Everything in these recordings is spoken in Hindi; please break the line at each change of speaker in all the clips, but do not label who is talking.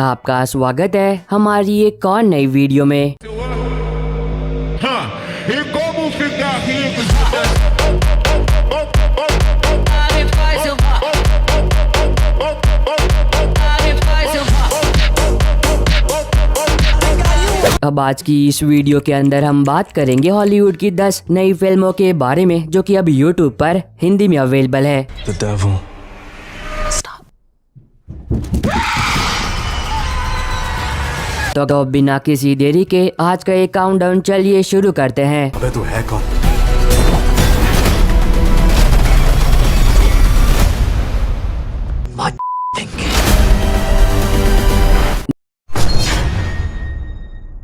आपका स्वागत है हमारी एक और नई वीडियो में। अब आज की इस वीडियो के अंदर हम बात करेंगे हॉलीवुड की 10 नई फिल्मों के बारे में जो कि अब यूट्यूब पर हिंदी में अवेलेबल है। तो बिना किसी देरी के आज का एक काउंटडाउन चलिए शुरू करते हैं।
अबे तू है कौन?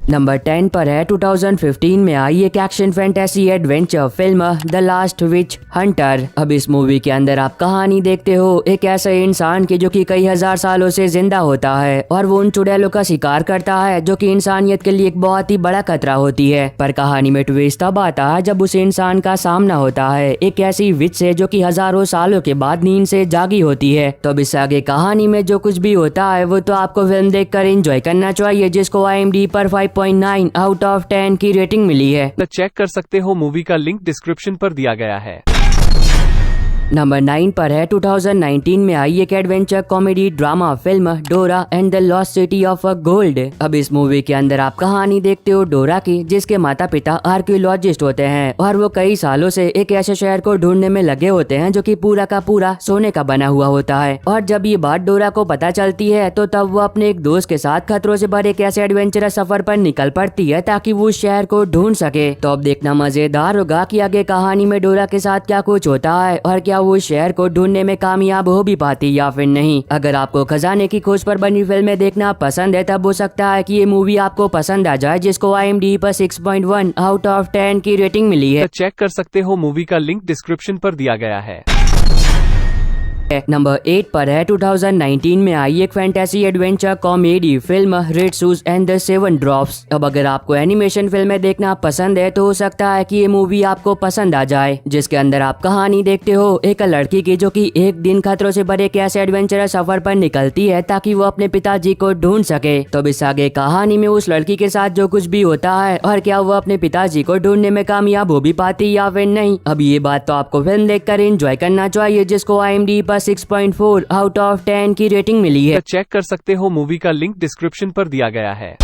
नंबर 10 पर है 2015 में आई एक action fantasy adventure film the last which Hunter. अब इस मूवी के अंदर आप कहानी देखते हो एक ऐसे इंसान की जो कि कई हजार सालों से जिंदा होता है और वो उन चुड़ैलों का शिकार करता है जो कि इंसानियत के लिए एक बहुत ही बड़ा खतरा होती है। पर कहानी में ट्विस्ट तब आता है जब उस इंसान का सामना होता है एक ऐसी विच से जो कि हजारों सालों के बाद नींद से जागी होती है। तो अब इस आगे कहानी में जो कुछ भी होता है वो तो आपको फिल्म देखकर एंजॉय करना चाहिए, जिसको IMDb पर 5.9 आउट ऑफ 10 की रेटिंग मिली है।
तो चेक कर सकते हो, मूवी का लिंक डिस्क्रिप्शन पर दिया गया है।
नंबर 9 पर है 2019 में आई एक एडवेंचर कॉमेडी ड्रामा फिल्म डोरा and the lost city of gold. अब इस मूवी के अंदर आप कहानी देखते हो डोरा की, जिसके माता पिता आर्कियोलॉजिस्ट होते हैं और वो कई सालों से एक ऐसे शहर को ढूंढने में लगे होते हैं जो कि पूरा का पूरा सोने का बना हुआ होता है। और जब ये बात डोरा को पता चलती है तो तब वो अपने एक दोस्त के साथ खतरों से भरे एक ऐसे एडवेंचरस सफर पर निकल पड़ती है ताकि वो उस शहर को ढूंढ सके। तो अब देखना मजेदार होगा कि आगे कहानी में डोरा के साथ क्या कुछ होता है और क्या वो शहर को ढूंढने में कामयाब हो भी पाती या फिर नहीं। अगर आपको खजाने की खोज पर बनी फिल्में देखना पसंद है तब हो सकता है कि ये मूवी आपको पसंद आ जाए, जिसको IMDb पर 6.1 आउट ऑफ 10 की रेटिंग मिली है।
तो चेक कर सकते हो, मूवी का लिंक डिस्क्रिप्शन पर दिया गया है।
नंबर 8 पर है 2019 में आई एक fantasy adventure comedy film red shoes and the seven drops. अब अगर आपको एनिमेशन फिल्में देखना पसंद है तो हो सकता है कि ये मूवी आपको पसंद आ जाए, जिसके अंदर आप कहानी देखते हो एक लड़की की जो कि एक दिन खतरों से भरे एक ऐसे एडवेंचरस सफर पर निकलती है ताकि वो अपने पिताजी को ढूंढ सके। तो अब इस आगे कहानी में उस लड़की के साथ जो कुछ भी होता है और क्या वो अपने पिताजी को ढूंढने में कामयाब हो भी पाती या फिर नहीं। अब ये बात तो आपको फिल्म देखकर एंजॉय करना चाहिए, जिसको IMDb 6.4 आउट ऑफ 10 की रेटिंग मिली है।
तो चेक कर सकते हो, मूवी का लिंक डिस्क्रिप्शन पर दिया गया है।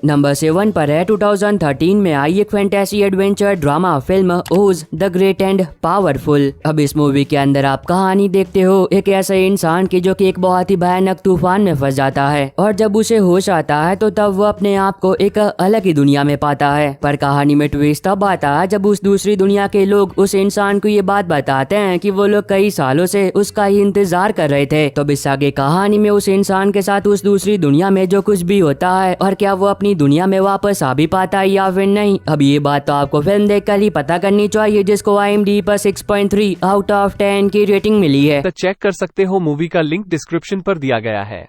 नंबर 7 पर है 2013 में आई एक फैंटेसी एडवेंचर ड्रामा फिल्म ओज द ग्रेट एंड पावरफुल। अब इस मूवी के अंदर आप कहानी देखते हो एक ऐसे इंसान की जो कि एक बहुत ही भयानक तूफान में फंस जाता है और जब उसे होश आता है तो तब वो अपने आप को एक अलग ही दुनिया में पाता है। पर कहानी में ट्विस्ट तब आता है जब उस दूसरी दुनिया के लोग उस इंसान को ये बात बताते हैं कि वो लोग कई सालों से उसका ही इंतजार कर रहे थे। तो इस आगे कहानी में उस इंसान के साथ उस दूसरी दुनिया में जो कुछ भी होता है और क्या वो अपनी दुनिया में वापस आ भी पाता है या फिर नहीं। अब ये बात तो आपको फिल्म देखकर ही पता करनी चाहिए, जिसको IMDb पर 6.3 आउट ऑफ 10 की रेटिंग मिली है।
तो चेक कर सकते हो, मूवी का लिंक डिस्क्रिप्शन पर दिया गया है।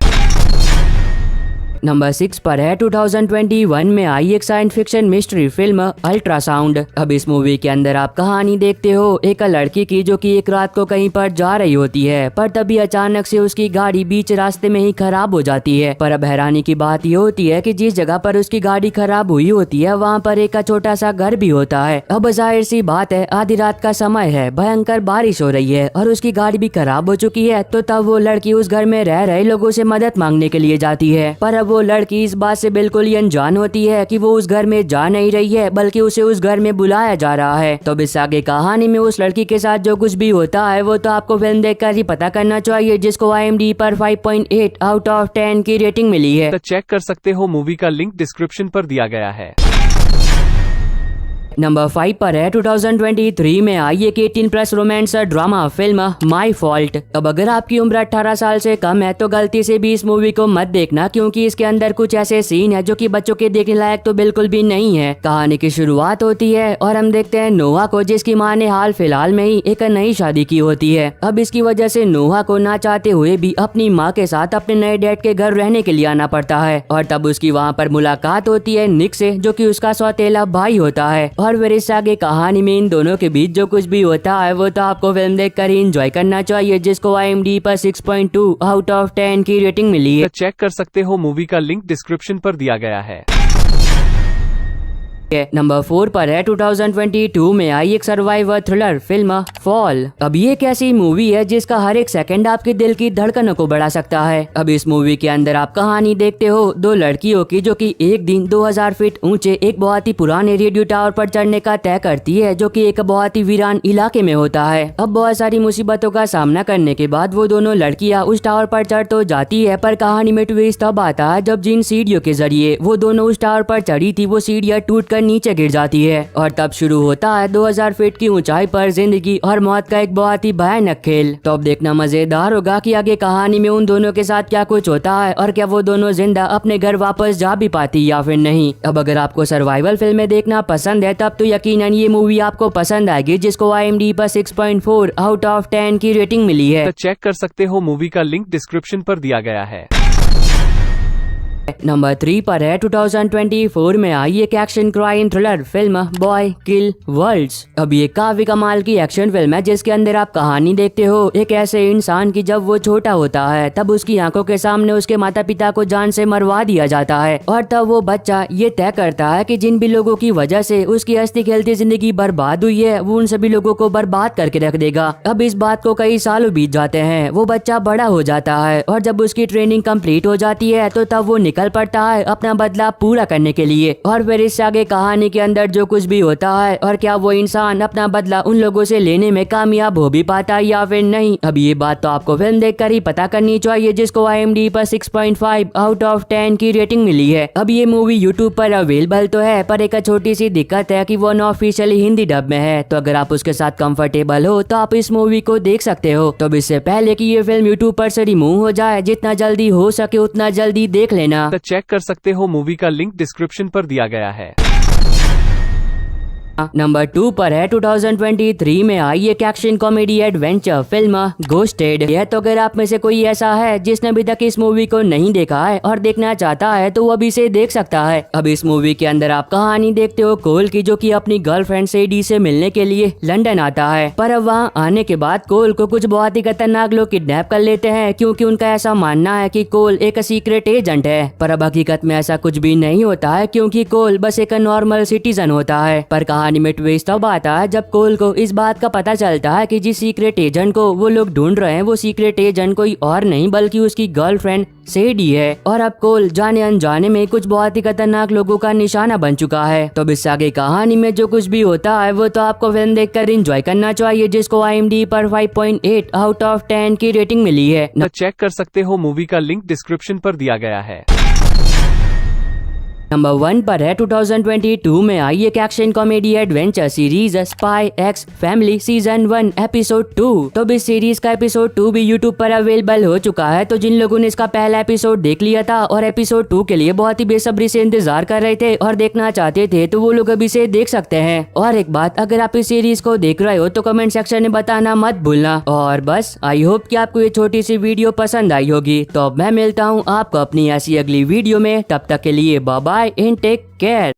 नंबर 6 पर है 2021 में आई एक science fiction mystery film ultrasound. अब इस मूवी के अंदर आप कहानी देखते हो एक लड़की की जो कि एक रात को कहीं पर जा रही होती है, पर तभी अचानक से उसकी गाड़ी बीच रास्ते में ही खराब हो जाती है। पर अब हैरानी की बात ये होती है कि जिस जगह पर उसकी गाड़ी खराब हुई होती है वहाँ पर एक छोटा सा घर भी होता है। अब जाहिर सी बात है आधी रात का समय है, भयंकर बारिश हो रही है और उसकी गाड़ी भी खराब हो चुकी है। तो तब वो लड़की उस घर में रह रहे लोगों से मदद मांगने के लिए जाती है, पर अब वो लड़की इस बात से बिल्कुल ही अनजान होती है कि वो उस घर में जा नहीं रही है बल्कि उसे उस घर में बुलाया जा रहा है। तो इस आगे कहानी में उस लड़की के साथ जो कुछ भी होता है वो तो आपको फिल्म देखकर ही पता करना चाहिए, जिसको IMDb पर 5.8 आउट ऑफ 10 की रेटिंग मिली है।
तो चेक कर सकते हो, मूवी का लिंक डिस्क्रिप्शन पर दिया गया है।
नंबर 5 पर है 2023 में आई एक 18+ romance drama film my fault. अब अगर आपकी उम्र 18 साल से कम है तो गलती से भी इस मूवी को मत देखना, क्योंकि इसके अंदर कुछ ऐसे सीन है जो कि बच्चों के देखने लायक तो बिल्कुल भी नहीं है। कहानी की शुरुआत होती है और हम देखते हैं नोहा को, जिसकी माँ ने हाल फिलहाल में ही एक नई शादी की होती है। अब इसकी वजह से नोहा को ना चाहते हुए भी अपनी माँ के साथ अपने नए डैड के घर रहने के लिए आना पड़ता है और तब उसकी वहाँ पर मुलाकात होती है निक से, जो कि उसका सौतेला भाई होता है। और फिर इस आगे कहानी में इन दोनों के बीच जो कुछ भी होता है वो तो आपको फिल्म देखकर ही एंजॉय करना चाहिए, जिसको IMDb पर 6.2 आउट ऑफ 10 की रेटिंग मिली है।
तो चेक कर सकते हो, मूवी का लिंक डिस्क्रिप्शन पर दिया गया है।
नंबर 4 पर है 2022 में आई एक सर्वाइवर थ्रिलर फिल्म फॉल। अब ये एक ऐसी मूवी है जिसका हर एक सेकंड आपके दिल की धड़कनों को बढ़ा सकता है। अब इस मूवी के अंदर आप कहानी देखते हो दो लड़कियों की जो कि एक दिन 2000 फीट ऊंचे एक बहुत ही पुराने रेडियो टावर पर चढ़ने का तय करती है, जो कि एक बहुत ही वीरान इलाके में होता है। अब बहुत सारी मुसीबतों का सामना करने के बाद वो दोनों लड़कियां उस टावर पर चढ़ तो जाती है, पर कहानी में ट्विस्ट तब आता है जब जिन सीढ़ियों के जरिए वो दोनों उस टावर पर चढ़ी थी वो सीढ़ियां टूट नीचे गिर जाती है और तब शुरू होता है 2000 फीट की ऊंचाई पर जिंदगी और मौत का एक बहुत ही भयानक खेल। तो अब देखना मजेदार होगा कि आगे कहानी में उन दोनों के साथ क्या कुछ होता है और क्या वो दोनों जिंदा अपने घर वापस जा भी पाती या फिर नहीं। अब अगर आपको सर्वाइवल फिल्में देखना पसंद है तब तो यकीनन ये मूवी आपको पसंद आएगी, जिसको IMDb पर 6.4 आउट ऑफ 10 की रेटिंग मिली है।
तो चेक कर सकते हो, मूवी का लिंक डिस्क्रिप्शन पर दिया गया है।
नंबर 3 पर है 2024 में आई एक action crime thriller film Boy Kill Worlds. अब ये काफी कमाल की एक्शन फिल्म है जिसके अंदर आप कहानी देखते हो एक ऐसे इंसान की जब वो छोटा होता है तब उसकी आंखों के सामने उसके माता पिता को जान से मरवा दिया जाता है और तब वो बच्चा ये तय करता है कि जिन भी लोगों की वजह से उसकी हंसती खेलती जिंदगी बर्बाद हुई है वो उन सभी लोगों को बर्बाद करके रख देगा। अब इस बात को कई सालों बीत जाते हैं, वो बच्चा बड़ा हो जाता है और जब उसकी ट्रेनिंग कंप्लीट हो जाती है तो तब वो निकल पड़ता है अपना बदला पूरा करने के लिए। और फिर इससे आगे कहानी के अंदर जो कुछ भी होता है और क्या वो इंसान अपना बदला उन लोगों से लेने में कामयाब हो भी पाता है या फिर नहीं, अब ये बात तो आपको फिल्म देखकर ही पता करनी चाहिए, जिसको IMDb पर 6.5 आउट ऑफ 10 की रेटिंग मिली है। अब ये मूवी YouTube पर अवेलेबल तो है, पर एक छोटी सी दिक्कत है कि वो अनऑफिशियली हिंदी डब में है, तो अगर आप उसके साथ कंफर्टेबल हो तो आप इस मूवी को देख सकते हो। तो इससे पहले कि ये फिल्म YouTube पर से रिमूव हो जाए, जितना जल्दी हो सके उतना जल्दी देख लेना।
तो चेक कर सकते हो, मूवी का लिंक डिस्क्रिप्शन पर दिया गया है।
नंबर 2 पर है 2023 में आई एक action comedy adventure film ghosted. यह तो अगर आप में से कोई ऐसा है जिसने अभी तक इस मूवी को नहीं देखा है और देखना चाहता है तो वो अभी से देख सकता है। अब इस मूवी के अंदर आप कहानी देखते हो कोल की, जो कि अपनी गर्लफ्रेंड सेडी से मिलने के लिए लंदन आता है, पर अब वहाँ आने के बाद कोल को कुछ बहुत ही खतरनाक लोग किडनैप कर लेते हैं, क्योंकि उनका ऐसा मानना है कि कोल एक सीक्रेट एजेंट है। पर अब हकीकत में ऐसा कुछ भी नहीं होता है, क्योंकि कोल बस एक नॉर्मल सिटीजन होता है। पर कहानी में ट्विस्ट तब आता है जब कोल को इस बात का पता चलता है कि जिस सीक्रेट एजेंट को वो लोग ढूंढ रहे हैं वो सीक्रेट एजेंट कोई और नहीं बल्कि उसकी गर्लफ्रेंड सेडी है। और अब कोल जाने अनजाने में कुछ बहुत ही खतरनाक लोगों का निशाना बन चुका है। तो इससे आगे कहानी में जो कुछ भी होता है वो तो आपको फिल्म देखकर एंजॉय करना चाहिए, जिसको IMDb पर 5.8 आउट ऑफ 10 की रेटिंग मिली है।
तो चेक कर सकते हो, मूवी का लिंक डिस्क्रिप्शन पर दिया गया है।
नंबर 1 पर है 2022 में आई एक action comedy adventure series spy x family season 1 episode 2। तो इस सीरीज का एपिसोड 2 भी YouTube पर अवेलेबल हो चुका है। तो जिन लोगों ने इसका पहला एपिसोड देख लिया था और एपिसोड 2 के लिए बहुत ही बेसब्री से इंतजार कर रहे थे और देखना चाहते थे, तो वो लोग अभी से देख सकते हैं। और एक बात, अगर आप इस सीरीज को देख रहे हो तो कमेंट सेक्शन में बताना मत भूलना। और बस आई होप कि आपको ये छोटी सी वीडियो पसंद आई होगी। तो अब मैं मिलता हूँ आपको अपनी ऐसी अगली वीडियो में, तब तक के लिए bye bye and take care.